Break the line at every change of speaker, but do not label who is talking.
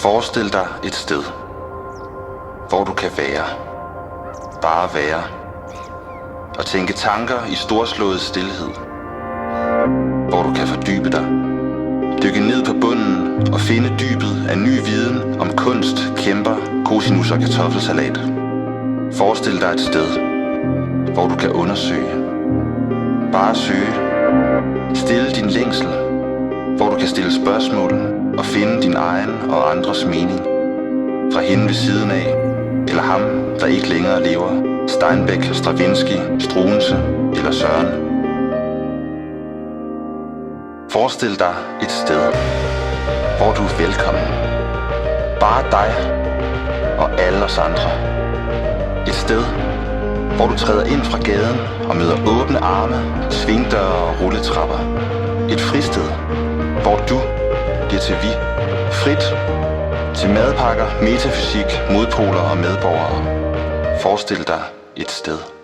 Forestil dig et sted, hvor du kan være, bare være, og tænke tanker i storslået stilhed. Hvor du kan fordybe dig, dykke ned på bunden og finde dybet af ny viden om kunst, kæmper, cosinus og kartoffelsalat. Forestil dig et sted, hvor du kan undersøge, bare søge, stille din længsel, hvor du kan stille spørgsmål og finde din egen og andres mening. Fra hende ved siden af, eller ham, der ikke længere lever, Steinbeck, Stravinsky, Struensee eller Søren. Forestil dig et sted, hvor du er velkommen. Bare dig og alle os andre. Et sted, hvor du træder ind fra gaden og møder åbne arme, svingdøre og rulletrapper. Et fristed, hvor du bliver til vi. Frit til madpakker, metafysik, modpoler og medborgere. Forestil dig et sted.